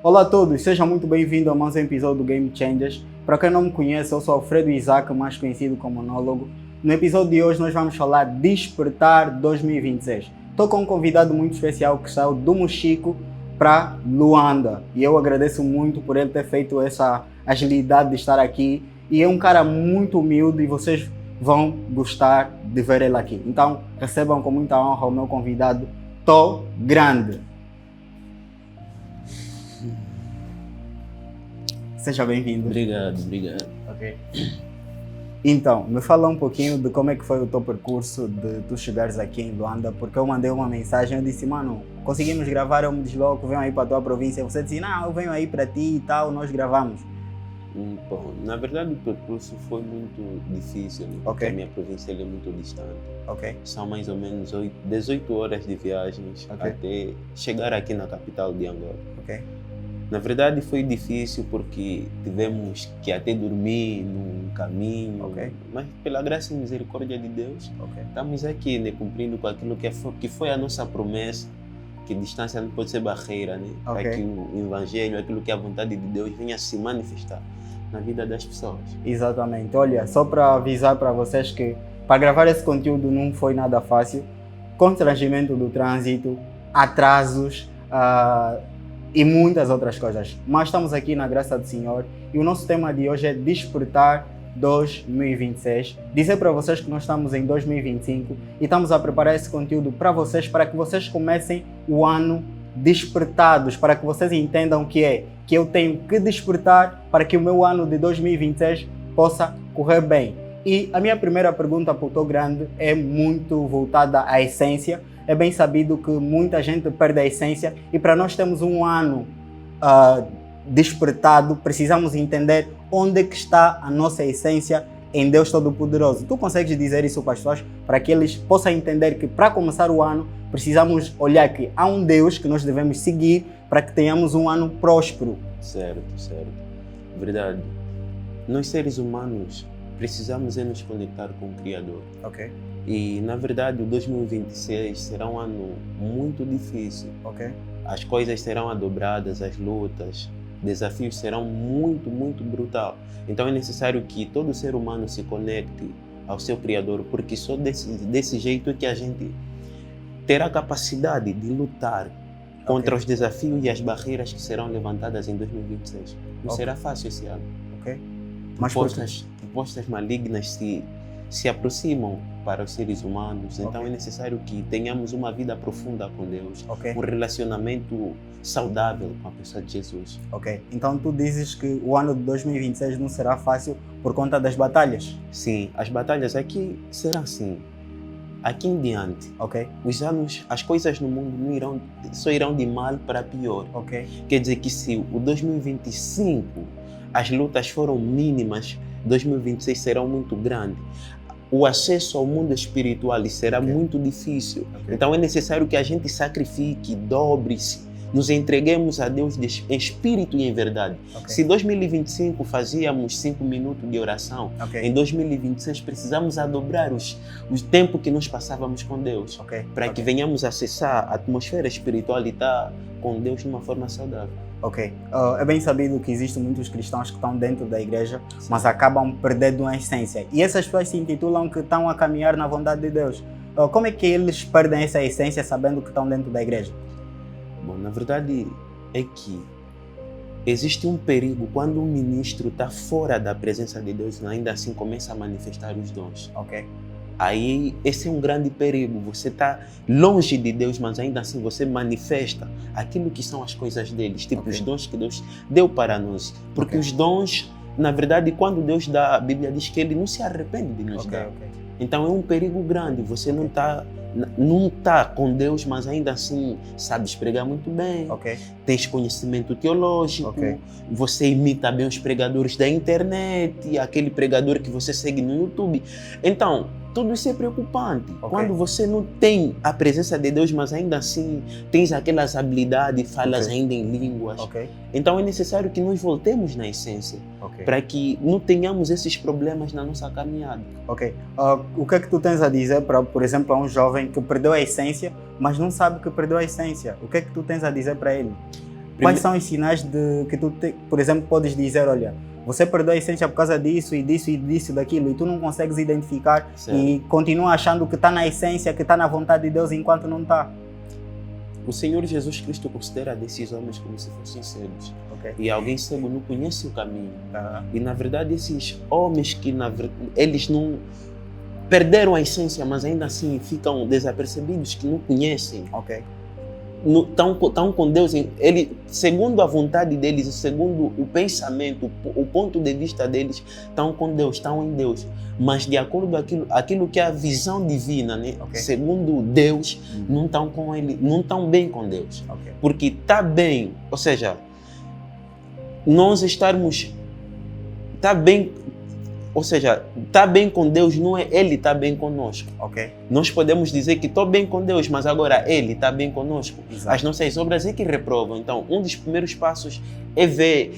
Olá a todos, sejam muito bem-vindos a mais um episódio do Game Changers. Para quem não me conhece, eu sou Alfredo Isaac, mais conhecido como Monólogo. No episódio de hoje nós vamos falar Despertar 2026. Estou com um convidado muito especial que saiu do Mochico para Luanda. E eu agradeço muito por ele ter feito essa agilidade de estar aqui. E é um cara muito humilde e vocês vão gostar de ver ele aqui. Então recebam com muita honra o meu convidado, Tó Grande. Seja bem-vindo. Obrigado. Ok. Então, me fala um pouquinho de como é que foi o teu percurso de tu chegares aqui em Luanda, porque eu mandei uma mensagem, eu disse, mano, conseguimos gravar, eu me desloco, venho aí para a tua província. Você disse, não, eu venho aí para ti e tal, nós gravamos. Bom, na verdade o percurso foi muito difícil, né? Porque a minha província é muito distante. Ok. São mais ou menos 18 horas de viagens até chegar aqui na capital de Angola. Ok. Na verdade foi difícil porque tivemos que até dormir no caminho, mas pela graça e misericórdia de Deus, estamos aqui, né, cumprindo com aquilo que foi a nossa promessa, que distância não pode ser barreira, né? Para que o Evangelho, aquilo que é a vontade de Deus venha se manifestar na vida das pessoas. Exatamente. Olha, só para avisar para vocês que para gravar esse conteúdo não foi nada fácil, constrangimento do trânsito, atrasos, e muitas outras coisas. Mas estamos aqui na graça do Senhor e o nosso tema de hoje é Despertar 2026. Dizer para vocês que nós estamos em 2025 e estamos a preparar esse conteúdo para vocês, para que vocês comecem o ano despertados, para que vocês entendam que eu tenho que despertar para que o meu ano de 2026 possa correr bem. E a minha primeira pergunta para o Tó Grande é muito voltada à essência. É bem sabido que muita gente perde a essência e para nós termos um ano despertado, precisamos entender onde é que está a nossa essência em Deus Todo-Poderoso. Tu consegues dizer isso para as pessoas, para que eles possam entender que para começar o ano, precisamos olhar que há um Deus que nós devemos seguir para que tenhamos um ano próspero. Certo. Verdade. Nós seres humanos precisamos nos conectar com o Criador. Ok. E, na verdade, o 2026 será um ano muito difícil. Ok. As coisas serão dobradas, as lutas, desafios serão muito brutal. Então é necessário que todo ser humano se conecte ao seu Criador, porque só desse jeito é que a gente terá capacidade de lutar contra os desafios e as barreiras que serão levantadas em 2026. Não será fácil esse ano. Ok. Mas propostas malignas se aproximam para os seres humanos, então é necessário que tenhamos uma vida profunda com Deus, um relacionamento saudável com a pessoa de Jesus. Ok, então tu dizes que o ano de 2026 não será fácil por conta das batalhas? Sim, as batalhas aqui serão assim. Aqui em diante, as coisas no mundo só irão de mal para pior. Quer dizer que se o 2025 as lutas foram mínimas, 2026 será muito grande. O acesso ao mundo espiritual será muito difícil. Então é necessário que a gente sacrifique, dobre-se, nos entreguemos a Deus em espírito e em verdade. Se em 2025 fazíamos 5 minutos de oração, em 2026 precisamos dobrar o tempo que nós passávamos com Deus, para que venhamos acessar a atmosfera espiritual e estar com Deus de uma forma saudável. É bem sabido que existem muitos cristãos que estão dentro da igreja, mas acabam perdendo a essência. E essas pessoas se intitulam que estão a caminhar na vontade de Deus. Como é que eles perdem essa essência sabendo que estão dentro da igreja? Bom, na verdade é que existe um perigo quando um ministro está fora da presença de Deus e ainda assim começa a manifestar os dons. Aí esse é um grande perigo. Você está longe de Deus, mas ainda assim você manifesta aquilo que são as coisas deles, tipo os dons que Deus deu para nós. Porque os dons, na verdade, quando Deus dá, a Bíblia diz que Ele não se arrepende de nos dar. Então é um perigo grande. Você não está com Deus, mas ainda assim sabes pregar muito bem, tens conhecimento teológico, você imita bem os pregadores da internet, aquele pregador que você segue no YouTube. Então, tudo isso é preocupante. Quando você não tem a presença de Deus, mas ainda assim tens aquelas habilidades, falas ainda em línguas. Então é necessário que nós voltemos na essência, para que não tenhamos esses problemas na nossa caminhada. O que é que tu tens a dizer, por exemplo, a um jovem que perdeu a essência, mas não sabe que perdeu a essência? O que é que tu tens a dizer para ele? Quais são os sinais de que tu, por exemplo, podes dizer, olha, você perdeu a essência por causa disso e disso e disso, daquilo, e tu não consegues identificar e continua achando que está na essência, que está na vontade de Deus, enquanto não está? O Senhor Jesus Cristo considera esses homens como se fossem cegos. E alguém cego não conhece o caminho. E na verdade esses homens que eles não perderam a essência, mas ainda assim ficam desapercebidos, que não conhecem. Estão com Deus, segundo a vontade deles, segundo o pensamento, o ponto de vista deles, estão com Deus, estão em Deus. Mas de acordo com aquilo que é a visão divina, né? Segundo Deus, não estão com Ele, não estão bem com Deus. Porque está bem, ou seja, nós estarmos, está bem, ou seja, está bem com Deus não é Ele está bem conosco. Nós podemos dizer que estou bem com Deus, mas agora Ele está bem conosco. As nossas obras é que reprovam. Então, um dos primeiros passos é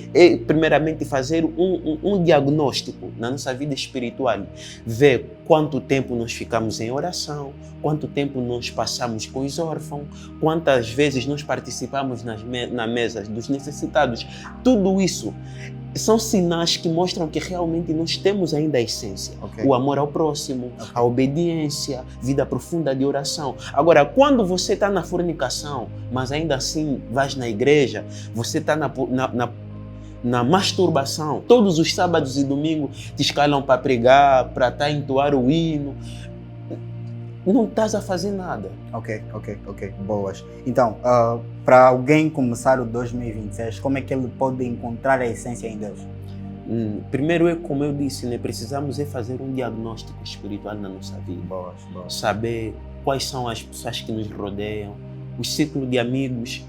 primeiramente fazer um diagnóstico na nossa vida espiritual. Ver quanto tempo nós ficamos em oração, quanto tempo nós passamos com os órfãos, quantas vezes nós participamos na mesa dos necessitados. Tudo isso são sinais que mostram que realmente nós temos ainda a essência. O amor ao próximo, a obediência, vida profunda de oração. Agora, quando você está na fornicação, mas ainda assim vais na igreja, você está na masturbação, todos os sábados e domingos te escalam para pregar, para estar a entoar o hino, não estás a fazer nada. Boas. Então, para alguém começar o 2026, como é que ele pode encontrar a essência em Deus? Primeiro, como eu disse, né, precisamos fazer um diagnóstico espiritual na nossa vida. Saber quais são as pessoas que nos rodeiam, o ciclo de amigos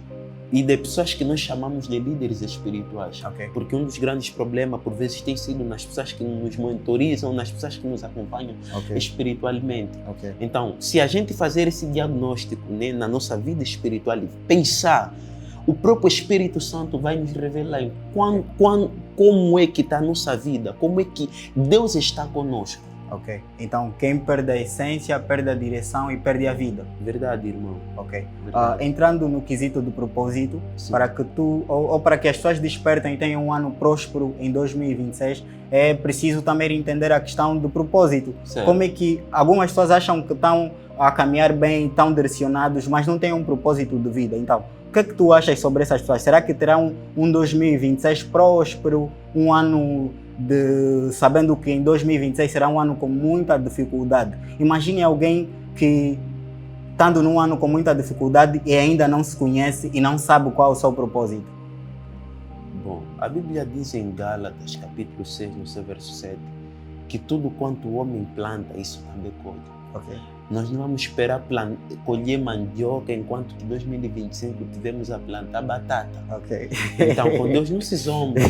e de pessoas que nós chamamos de líderes espirituais. Porque um dos grandes problemas, por vezes, tem sido nas pessoas que nos monitorizam, nas pessoas que nos acompanham espiritualmente. Então, se a gente fazer esse diagnóstico, né, na nossa vida espiritual e pensar, o próprio Espírito Santo vai nos revelar como é que está a nossa vida, como é que Deus está conosco. Então, quem perde a essência, perde a direção e perde a vida. Verdade, irmão. Entrando no quesito do propósito, para que ou para que as pessoas despertem e tenham um ano próspero em 2026, é preciso também entender a questão do propósito. Como é que algumas pessoas acham que estão a caminhar bem, estão direcionados, mas não têm um propósito de vida. Então, o que é que tu achas sobre essas pessoas? Será que terão um 2026 próspero, um ano sabendo que em 2026 será um ano com muita dificuldade? Imagine alguém que, estando num ano com muita dificuldade e ainda não se conhece e não sabe qual é o seu propósito. Bom, a Bíblia diz em Gálatas, capítulo 6, no seu verso 7, que tudo quanto o homem planta, isso também colhe. Nós não vamos esperar colher mandioca enquanto que em 2025 tivemos a plantar batata. Então, com Deus não se zomba.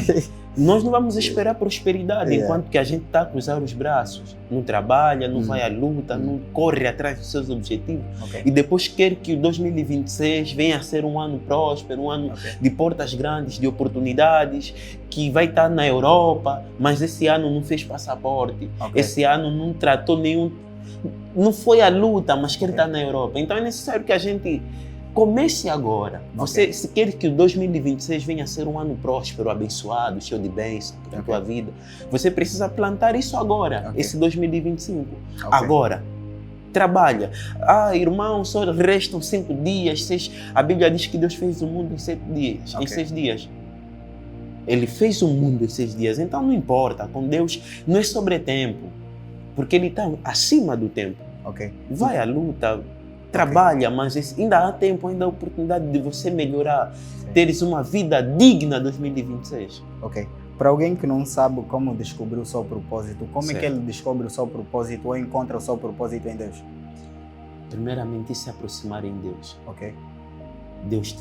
Nós não vamos esperar prosperidade enquanto que a gente está a cruzar os braços. Não trabalha, não vai à luta, não corre atrás dos seus objetivos. E depois quer que o 2026 venha a ser um ano próspero, um ano de portas grandes, de oportunidades, que vai estar na Europa, mas esse ano não fez passaporte. Esse ano não tratou não foi a luta, mas quer estar na Europa. Então é necessário que a gente comece agora. Você, se quer que o 2026 venha a ser um ano próspero, abençoado, cheio de bênçãos na tua vida, você precisa plantar isso agora, esse 2025. Agora. Trabalha. Irmão, só restam 5 dias, 6. A Bíblia diz que Deus fez o mundo em 7 dias, em 6 dias. Ele fez o mundo em 6 dias, então não importa. Com Deus não é sobre tempo. Porque Ele está acima do tempo. Vai à luta, trabalha, mas ainda há tempo, ainda há oportunidade de você melhorar, teres uma vida digna em 2026. Para alguém que não sabe como descobrir o seu propósito, como é que ele descobre o seu propósito ou encontra o seu propósito em Deus? Primeiramente, se aproximar em Deus. Deus,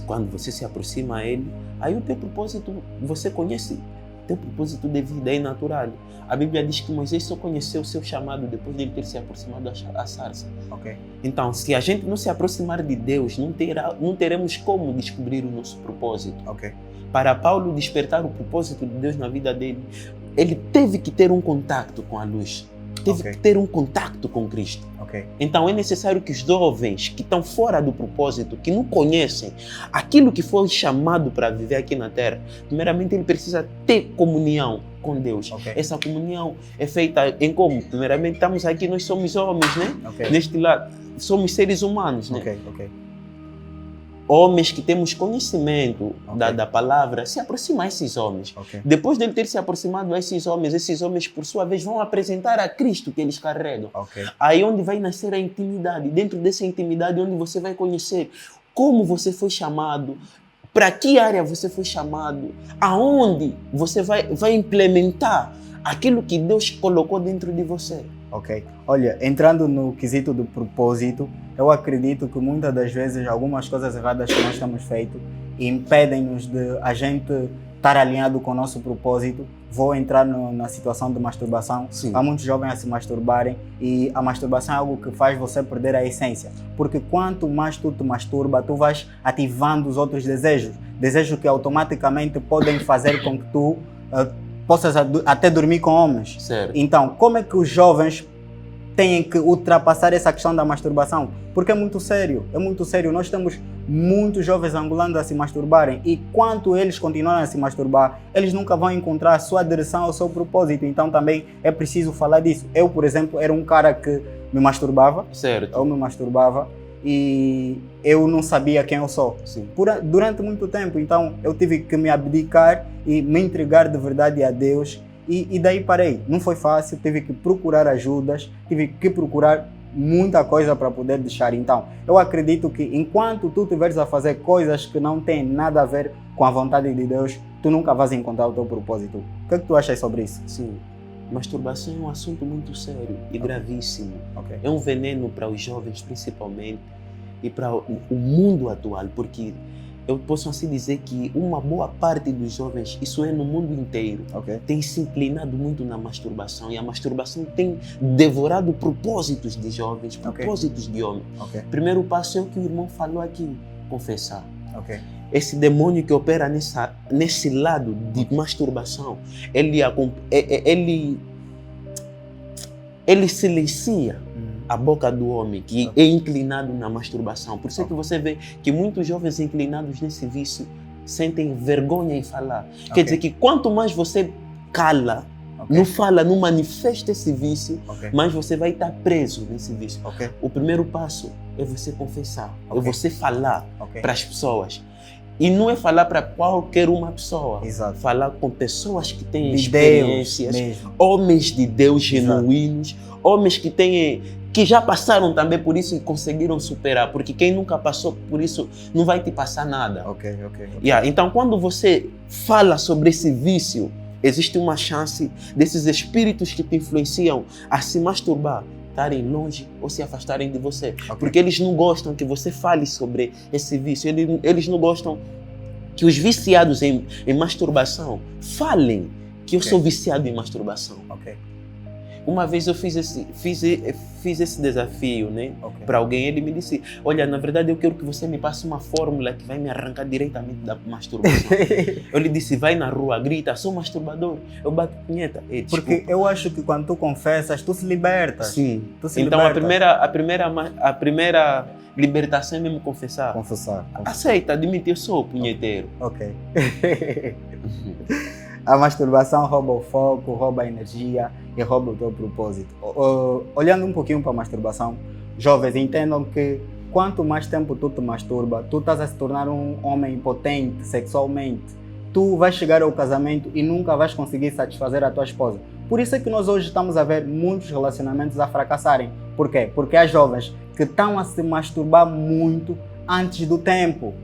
quando você se aproxima a Ele, aí o teu propósito, você conhece. Teu propósito de vida é natural. A Bíblia diz que Moisés só conheceu o seu chamado depois de ele ter se aproximado da sarça. Então, se a gente não se aproximar de Deus, não teremos como descobrir o nosso propósito. Para Paulo despertar o propósito de Deus na vida dele, ele teve que ter um contato com a luz. teve que ter um contato com Cristo. Então é necessário que os jovens que estão fora do propósito, que não conhecem aquilo que foi chamado para viver aqui na Terra, primeiramente ele precisa ter comunhão com Deus. Essa comunhão é feita em como? Primeiramente estamos aqui, nós somos homens, né? Neste lado, somos seres humanos, né? Homens que temos conhecimento da palavra, se aproximam a esses homens. Depois de ele ter se aproximado a esses homens, por sua vez, vão apresentar a Cristo que eles carregam. Aí onde vai nascer a intimidade. Dentro dessa intimidade, onde você vai conhecer como você foi chamado, para que área você foi chamado, aonde você vai implementar aquilo que Deus colocou dentro de você. Olha, entrando no quesito do propósito, eu acredito que muitas das vezes algumas coisas erradas que nós temos feito impedem-nos de a gente estar alinhado com o nosso propósito. Vou entrar na situação de masturbação. Sim. Há muitos jovens a se masturbarem e a masturbação é algo que faz você perder a essência. Porque quanto mais tu te masturba, tu vais ativando os outros desejos. Desejos que automaticamente podem fazer com que tu possas até dormir com homens. Certo. Então, como é que os jovens têm que ultrapassar essa questão da masturbação? Porque é muito sério, Nós temos muitos jovens angolanos a se masturbarem e quanto eles continuarem a se masturbar, eles nunca vão encontrar a sua direção, o seu propósito. Então também é preciso falar disso. Eu, por exemplo, era um cara que me masturbava. Certo. Eu me masturbava e eu não sabia quem eu sou. Sim. Durante muito tempo, então eu tive que me abdicar e me entregar de verdade a Deus e daí parei. Não foi fácil, tive que procurar ajudas, tive que procurar muita coisa para poder deixar. Então, eu acredito que enquanto tu estiveres a fazer coisas que não têm nada a ver com a vontade de Deus, tu nunca vais encontrar o teu propósito. O que é que tu achas sobre isso? Sim. Masturbação é um assunto muito sério e gravíssimo. É um veneno para os jovens principalmente e para o mundo atual, porque eu posso assim dizer que uma boa parte dos jovens, isso é no mundo inteiro, tem se inclinado muito na masturbação e a masturbação tem devorado propósitos de jovens, propósitos de homens. Primeiro passo é o que o irmão falou aqui, confessar. Esse demônio que opera nesse lado de masturbação, ele silencia a boca do homem que é inclinado na masturbação. Por isso é que você vê que muitos jovens inclinados nesse vício sentem vergonha em falar. Quer dizer que quanto mais você cala, não fala, não manifesta esse vício, mais você vai estar preso nesse vício. O primeiro passo é você confessar, é você falar para as pessoas. E não é falar para qualquer uma pessoa. Exato. Falar com pessoas que têm experiências, homens de Deus genuínos, homens que já passaram também por isso e conseguiram superar, porque quem nunca passou por isso não vai te passar nada. Então, quando você fala sobre esse vício, existe uma chance desses espíritos que te influenciam a se masturbar estarem longe ou se afastarem de você. Porque eles não gostam que você fale sobre esse vício. Eles não gostam que os viciados em masturbação falem que eu sou viciado em masturbação. Uma vez eu fiz esse desafio, né, para alguém. Ele me disse: olha, na verdade eu quero que você me passe uma fórmula que vai me arrancar diretamente da masturbação. Eu lhe disse: vai na rua, grita, sou masturbador, eu bato punheta. Porque eu acho que quando tu confessas, tu se libertas. Sim. Então a primeira libertação é mesmo confessar. Aceita, admite, eu sou punheteiro. A masturbação rouba o foco, rouba a energia e rouba o teu propósito. Olhando um pouquinho para a masturbação, jovens, entendam que quanto mais tempo tu te masturba, tu estás a se tornar um homem impotente sexualmente. Tu vais chegar ao casamento e nunca vais conseguir satisfazer a tua esposa. Por isso é que nós hoje estamos a ver muitos relacionamentos a fracassarem. Por quê? Porque há jovens que estão a se masturbar muito antes do tempo.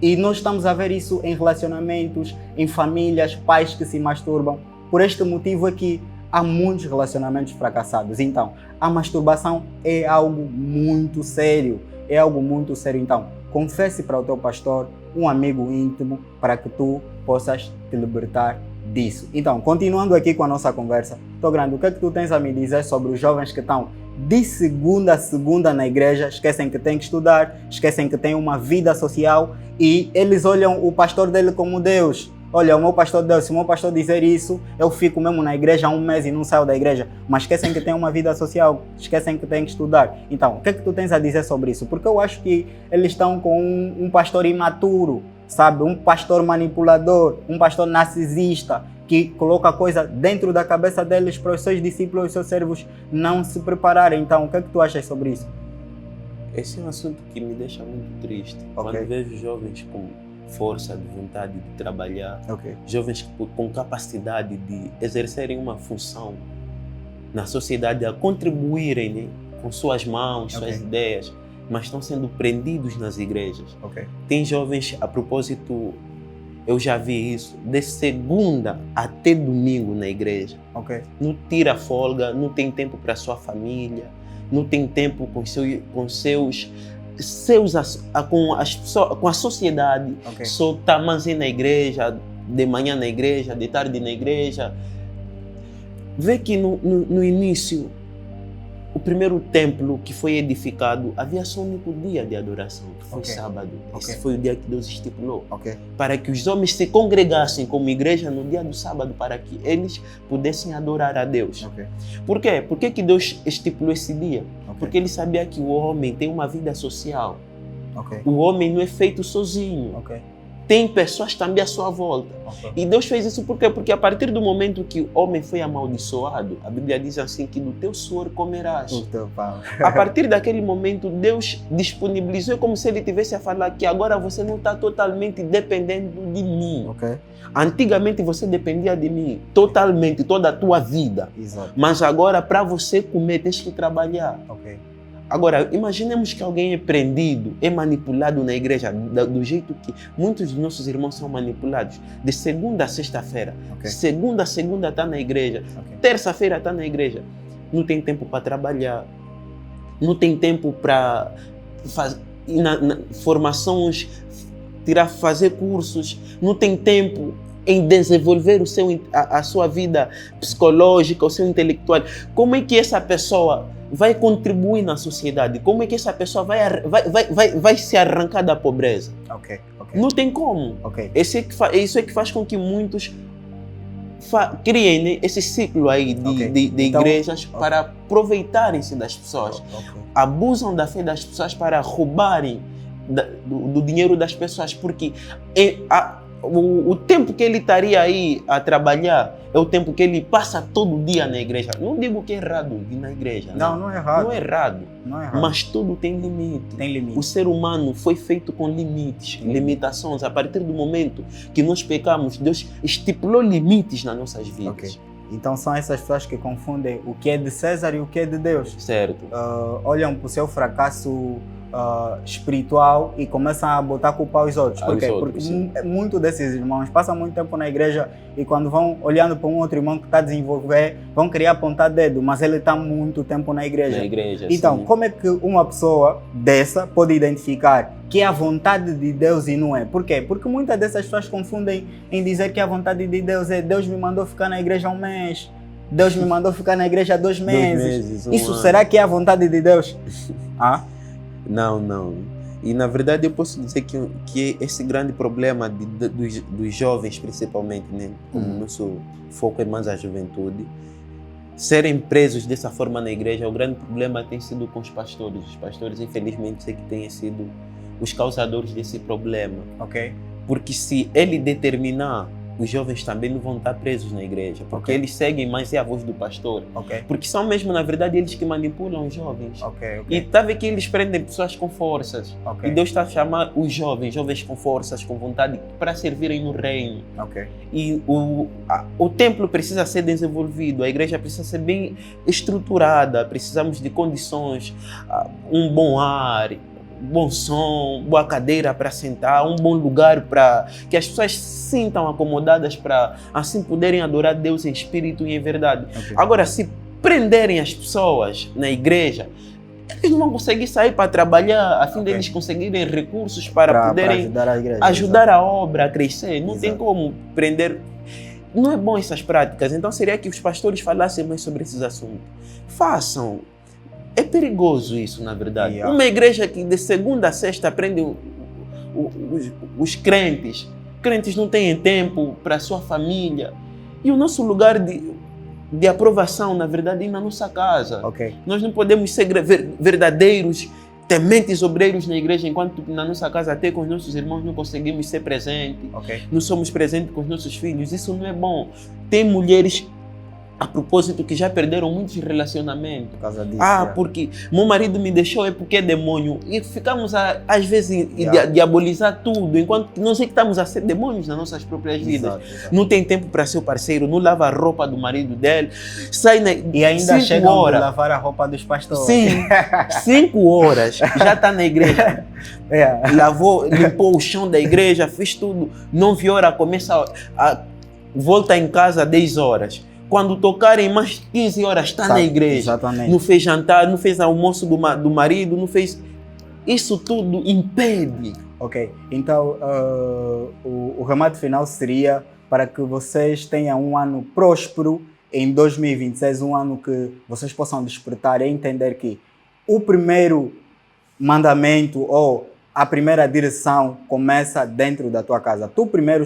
E nós estamos a ver isso em relacionamentos, em famílias, pais que se masturbam. Por este motivo é que há muitos relacionamentos fracassados. Então, a masturbação é algo muito sério. Então, confesse para o teu pastor, um amigo íntimo, para que tu possas te libertar disso. Então, continuando aqui com a nossa conversa, Grande, o que é que tu tens a me dizer sobre os jovens que estão de segunda a segunda na igreja, esquecem que têm que estudar, esquecem que têm uma vida social e eles olham o pastor dele como Deus, olha, o meu pastor Deus, se o meu pastor dizer isso, eu fico mesmo na igreja há um mês e não saio da igreja. Mas esquecem que tem uma vida social, esquecem que tem que estudar. Então, o que é que tu tens a dizer sobre isso? Porque eu acho que eles estão com um pastor imaturo, sabe? Um pastor manipulador, um pastor narcisista, que coloca a coisa dentro da cabeça deles para os seus discípulos e os seus servos não se prepararem. Então, o que é que tu achas sobre isso? Esse é um assunto que me deixa muito triste. Quando vejo jovens com força de vontade de trabalhar, jovens com capacidade de exercerem uma função na sociedade, a contribuírem, né, com suas mãos, suas ideias, mas estão sendo prendidos nas igrejas. Tem jovens, a propósito, eu já vi isso, de segunda até domingo na igreja. Não tira folga, não tem tempo para sua família, não tem tempo com a sociedade. Só está mais na igreja, de manhã na igreja, de tarde na igreja. Vê que no início, o primeiro templo que foi edificado, havia só um único dia de adoração, que foi sábado. Esse foi o dia que Deus estipulou. Para que os homens se congregassem como igreja no dia do sábado, para que eles pudessem adorar a Deus. Por quê? Por que Deus estipulou esse dia? Porque Ele sabia que o homem tem uma vida social. O homem não é feito sozinho. Tem pessoas também à sua volta. E Deus fez isso por quê? Porque a partir do momento que o homem foi amaldiçoado, a Bíblia diz assim que do teu suor comerás. A partir daquele momento, Deus disponibilizou, como se Ele tivesse a falar que agora você não está totalmente dependendo de mim. Antigamente você dependia de mim totalmente, toda a tua vida. Mas agora, para você comer, tens que trabalhar. Agora, imaginemos que alguém é prendido, é manipulado na igreja do jeito que muitos dos nossos irmãos são manipulados. De segunda a sexta-feira. Segunda a segunda está na igreja. Terça-feira está na igreja. Não tem tempo para trabalhar. Não tem tempo para fazer formações, fazer cursos. Não tem tempo em desenvolver a sua vida psicológica, o seu intelectual. Como é que essa pessoa vai contribuir na sociedade? Como é que essa pessoa vai se arrancar da pobreza? Não tem como. Isso é que faz com que muitos criem, né, esse ciclo aí de então, igrejas para aproveitarem-se das pessoas. Abusam da fé das pessoas para roubarem do dinheiro das pessoas, porque o tempo que ele estaria aí a trabalhar é o tempo que ele passa todo dia na igreja. Não digo que é errado ir na igreja. Não é errado. Não é errado. Mas tudo tem limite. O ser humano foi feito com limites, limitações. A partir do momento que nós pecamos, Deus estipulou limites nas nossas vidas. Então são essas pessoas que confundem o que é de César e o que é de Deus. Certo. Olham para o seu fracasso espiritual e começam a botar culpa aos outros. Por quê? Porque muitos desses irmãos passam muito tempo na igreja e quando vão olhando para um outro irmão que está a desenvolver, vão querer apontar dedo, mas ele está muito tempo na igreja. Então, como é que uma pessoa dessa pode identificar que é a vontade de Deus e não é? Por quê? Porque muitas dessas pessoas confundem em dizer que a vontade de Deus é Deus me mandou ficar na igreja há um mês, Deus me mandou ficar na igreja há 2 meses. Isso será que é a vontade de Deus? Não. E na verdade eu posso dizer que esse grande problema dos jovens, principalmente, né, como nosso foco é mais a juventude, serem presos dessa forma na igreja, o grande problema tem sido com os pastores. Os pastores, infelizmente, sei que têm sido os causadores desse problema. Porque se ele determinar, os jovens também não vão estar presos na igreja, porque eles seguem mais a voz do pastor. Porque são mesmo, na verdade, eles que manipulam os jovens. E está vendo que eles prendem pessoas com forças. E Deus está a chamar os jovens com forças, com vontade, para servirem no reino. E o templo precisa ser desenvolvido, a igreja precisa ser bem estruturada, precisamos de condições, um bom ar, bom som, boa cadeira para sentar, um bom lugar para que as pessoas se sintam acomodadas para assim poderem adorar Deus em espírito e em verdade. Agora, se prenderem as pessoas na igreja, eles não vão conseguir sair para trabalhar a fim deles conseguirem recursos para poderem ajudar a obra a crescer. Não tem como prender. Não é bom essas práticas. Então seria que os pastores falassem mais sobre esses assuntos. Façam. É perigoso isso, na verdade. Uma igreja que de segunda a sexta prende os crentes Crentes não têm tempo para a sua família. E o nosso lugar de aprovação, na verdade, é na nossa casa. Nós não podemos ser verdadeiros tementes obreiros na igreja, enquanto na nossa casa, até com os nossos irmãos, não conseguimos ser presentes. Não somos presentes com os nossos filhos. Isso não é bom. Tem mulheres, a propósito, que já perderam muitos relacionamentos. Por causa disso, porque meu marido me deixou, é porque é demônio. E ficamos, às vezes, a diabolizar tudo, enquanto nós é que estamos a ser demônios nas nossas próprias vidas. Exato. Não tem tempo para seu parceiro, não lava a roupa do marido dele, sai e ainda chega a lavar a roupa dos pastores. Sim, 5 horas, já está na igreja. Lavou, limpou o chão da igreja, fez tudo. 9 horas, começa volta em casa 10 horas. Quando tocarem mais 15 horas, está na igreja. Exatamente. Não fez jantar, não fez almoço do marido, não fez... Isso tudo impede. Então o remate final seria para que vocês tenham um ano próspero em 2026, um ano que vocês possam despertar e entender que o primeiro mandamento ou a primeira direção começa dentro da tua casa. Tu primeiro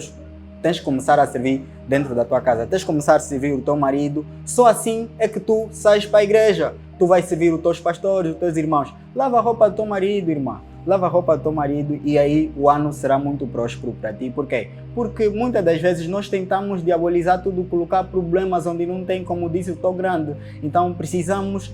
tens que começar a servir dentro da tua casa, tens que começar a servir o teu marido, só assim é que tu sais para a igreja. Tu vais servir os teus pastores, os teus irmãos. Lava a roupa do teu marido, irmã. Lava a roupa do teu marido e aí o ano será muito próspero para ti. Por quê? Porque muitas das vezes nós tentamos diabolizar tudo, colocar problemas onde não tem, como disse o teu grande. Então precisamos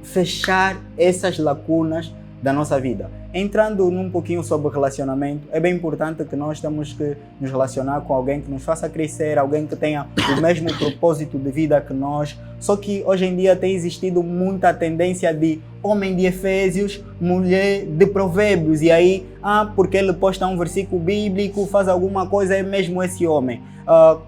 fechar essas lacunas da nossa vida. Entrando num pouquinho sobre relacionamento, é bem importante que nós temos que nos relacionar com alguém que nos faça crescer, alguém que tenha o mesmo propósito de vida que nós. Só que hoje em dia tem existido muita tendência de homem de Efésios, mulher de Provérbios, e aí, porque ele posta um versículo bíblico, faz alguma coisa, é mesmo esse homem.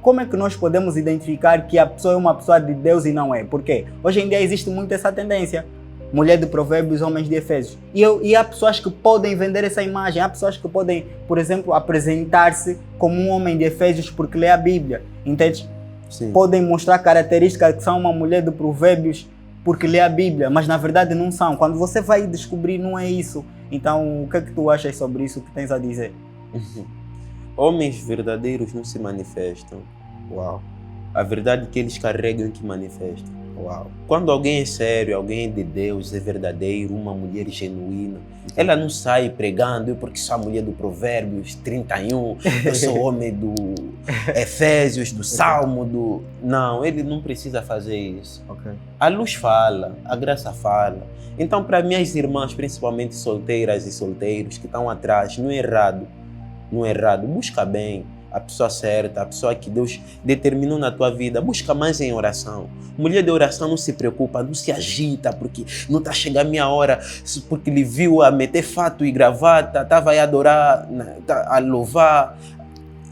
Como é que nós podemos identificar que a pessoa é uma pessoa de Deus e não é? Porque hoje em dia existe muito essa tendência. Mulher de Provérbios, homens de Efésios. E há pessoas que podem vender essa imagem. Há pessoas que podem, por exemplo, apresentar-se como um homem de Efésios porque lê a Bíblia. Entende? Sim. Podem mostrar características que são uma mulher de Provérbios porque lê a Bíblia, mas na verdade não são. Quando você vai descobrir, não é isso. Então, o que é que tu achas sobre isso? O que tens a dizer? Homens verdadeiros não se manifestam. Uau. A verdade que eles carregam é que manifestam. Uau. Quando alguém é sério, alguém é de Deus, é verdadeiro, uma mulher genuína, ela não sai pregando, porque sou a mulher do Provérbios 31, eu sou homem do Efésios, do Salmo, Não, ele não precisa fazer isso. A luz fala, a graça fala. Então, para minhas irmãs, principalmente solteiras e solteiros que estão atrás, não é errado, busca bem a pessoa certa, a pessoa que Deus determinou na tua vida. Busca mais em oração. Mulher de oração não se preocupa, não se agita, porque não está chegando a minha hora, porque ele viu a meter fato e gravata, estava a adorar, a louvar,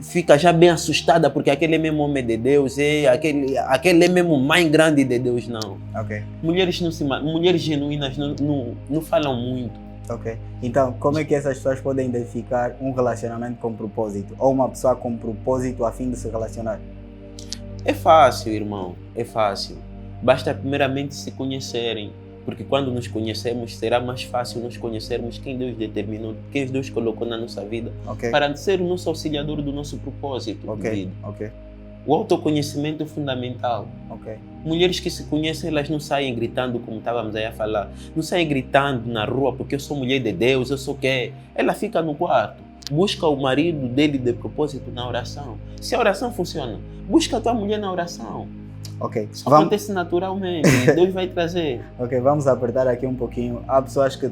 fica já bem assustada, porque aquele é mesmo homem de Deus, aquele é mesmo mãe grande de Deus, não. Mulheres genuínas não falam muito. Então, como é que essas pessoas podem identificar um relacionamento com propósito? Ou uma pessoa com propósito a fim de se relacionar? É fácil, irmão. É fácil. Basta primeiramente se conhecerem. Porque quando nos conhecemos, será mais fácil nós conhecermos quem Deus determinou, quem Deus colocou na nossa vida, para ser o nosso auxiliador do nosso propósito de vida. O autoconhecimento é fundamental. Mulheres que se conhecem, elas não saem gritando, como estávamos aí a falar. Não saem gritando na rua porque eu sou mulher de Deus, eu sou quê? Ela fica no quarto. Busca o marido dele de propósito na oração. Se a oração funciona, busca a tua mulher na oração. Acontece naturalmente, Deus vai trazer. Vamos apertar aqui um pouquinho. Há pessoas que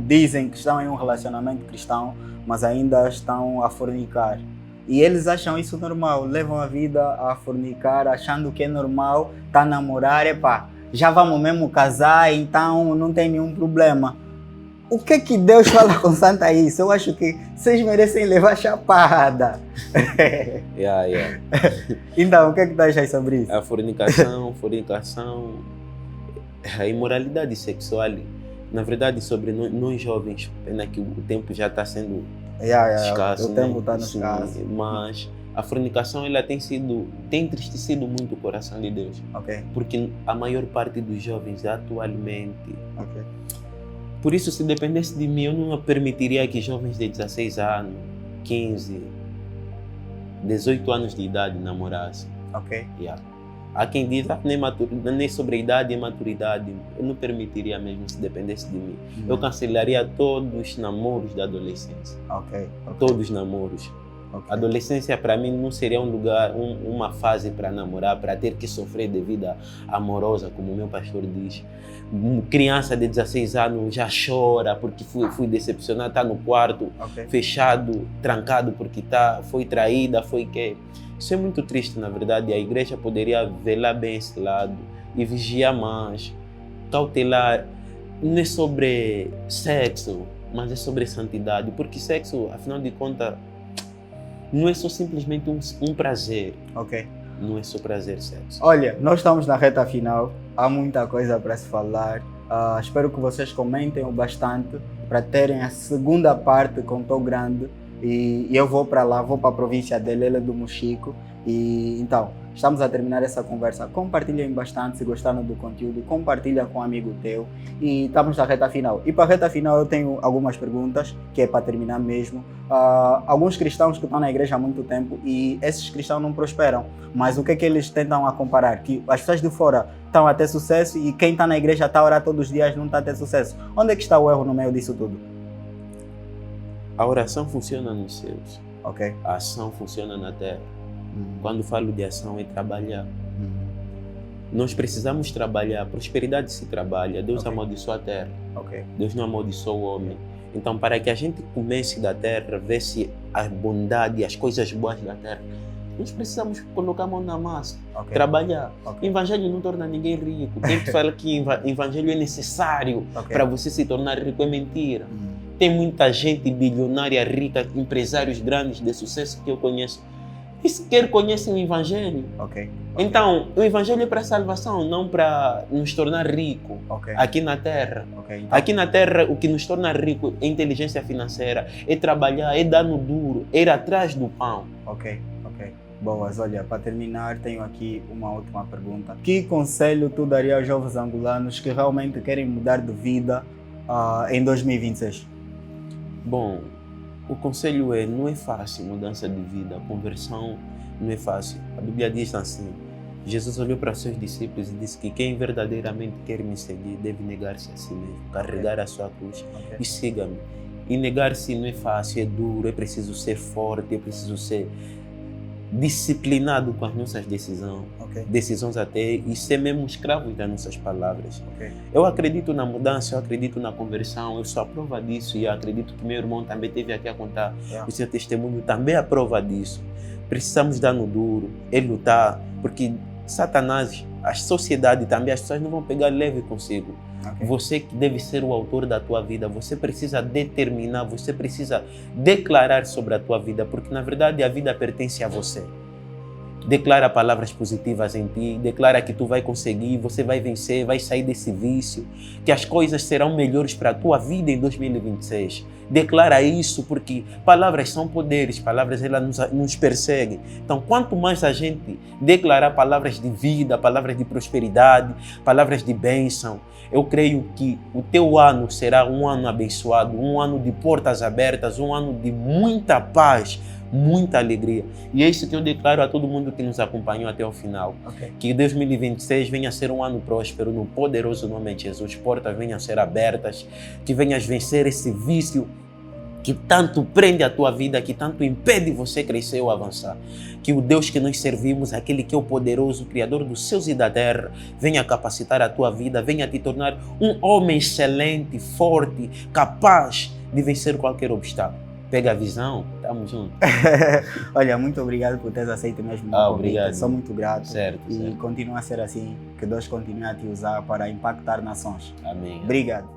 dizem que estão em um relacionamento cristão, mas ainda estão a fornicar. E eles acham isso normal, levam a vida a fornicar, achando que é normal, tá a namorar, já vamos mesmo casar, então não tem nenhum problema. O que é que Deus fala com Santa isso? Eu acho que vocês merecem levar chapada. Então, o que é que tu achas sobre isso? A fornicação, a imoralidade sexual, na verdade, sobre nós jovens, pena que o tempo já está sendo escasso. O tempo está no escasso. Mas a fornicação ela tem entristecido muito o coração de Deus. Porque a maior parte dos jovens atualmente... Por isso, se dependesse de mim, eu não permitiria que jovens de 16 anos, 15, 18 anos de idade namorasse. Ok. Yeah. Há quem diz, nem sobre a idade e maturidade, eu não permitiria mesmo se dependesse de mim. Eu cancelaria todos os namoros da adolescência. Ok. Todos os namoros. Okay. A adolescência para mim não seria um lugar, uma fase para namorar, para ter que sofrer de vida amorosa, como o meu pastor diz. Criança de 16 anos já chora porque fui decepcionado, está no quarto, fechado, trancado porque foi traída, foi que... Isso é muito triste, na verdade. A igreja poderia velar bem esse lado e vigiar mais, cautelar. Não é sobre sexo, mas é sobre santidade, porque sexo, afinal de contas, não é só simplesmente um prazer. Ok. Não é só prazer, sexo. Olha, nós estamos na reta final, há muita coisa para se falar. Espero que vocês comentem bastante para terem a segunda parte com Tô Grande. E eu vou para lá, vou para a província de Lele do Mochico. E então, estamos a terminar essa conversa. Compartilhem bastante se gostaram do conteúdo, compartilha com um amigo teu. E estamos na reta final. E para a reta final eu tenho algumas perguntas, que é para terminar mesmo. Alguns cristãos que estão na igreja há muito tempo e esses cristãos não prosperam. Mas o que é que eles tentam a comparar? Que as pessoas de fora estão a ter sucesso e quem está na igreja está a orar todos os dias não está a ter sucesso. Onde é que está o erro no meio disso tudo? A oração funciona nos céus. Ok. A ação funciona na terra. Quando falo de ação é trabalhar. Nós precisamos trabalhar. A prosperidade se trabalha. Deus amaldiçoa a terra. Deus não amaldiçoa o homem. Então, para que a gente comece da terra, ver se a bondade, as coisas boas da terra, nós precisamos colocar a mão na massa, trabalhar. Evangelho não torna ninguém rico. Quem fala que evangelho é necessário para você se tornar rico é mentira. Tem muita gente bilionária, rica, empresários grandes de sucesso que eu conheço. E sequer conhecem o Evangelho. Então, o Evangelho é para salvação, não para nos tornar ricos aqui na Terra. Então... Aqui na Terra, o que nos torna rico é inteligência financeira, é trabalhar, é dar no duro, é ir atrás do pão. Boas, olha, para terminar, tenho aqui uma última pergunta. Que conselho tu daria aos jovens angolanos que realmente querem mudar de vida em 2026? Bom, o conselho é, não é fácil mudança de vida, conversão não é fácil. A Bíblia diz assim, Jesus olhou para seus discípulos e disse que quem verdadeiramente quer me seguir deve negar-se a si mesmo, carregar a sua cruz e siga-me. E negar-se não é fácil, é duro, é preciso ser forte, é preciso ser disciplinado com as nossas decisões até, e ser mesmo escravo das nossas palavras. Eu acredito na mudança, eu acredito na conversão, eu sou a prova disso e eu acredito que meu irmão também esteve aqui a contar o seu testemunho, também é a prova disso. Precisamos dar no duro, é lutar, porque Satanás, a sociedade também, as pessoas não vão pegar leve consigo. Você que deve ser o autor da tua vida, você precisa determinar, você precisa declarar sobre a tua vida, porque na verdade a vida pertence a você. Declara palavras positivas em ti, declara que tu vai conseguir, você vai vencer, vai sair desse vício, que as coisas serão melhores para a tua vida em 2026. Declara isso, porque palavras são poderes, palavras elas nos perseguem. Então, quanto mais a gente declarar palavras de vida, palavras de prosperidade, palavras de bênção, eu creio que o teu ano será um ano abençoado, um ano de portas abertas, um ano de muita paz, muita alegria. E é isso que eu declaro a todo mundo que nos acompanhou até o final. Que 2026 venha a ser um ano próspero, no poderoso nome de Jesus. Portas venham a ser abertas, que venhas vencer esse vício que tanto prende a tua vida, que tanto impede você crescer ou avançar. Que o Deus que nós servimos, aquele que é o poderoso, Criador dos céus e da terra, venha capacitar a tua vida, venha te tornar um homem excelente, forte, capaz de vencer qualquer obstáculo. Pega a visão, tamo junto. Olha, muito obrigado por teres aceito mesmo. Obrigado. Sou muito grato. Certo. Continua a ser assim, que Deus continue a te usar para impactar nações. Amém. Obrigado.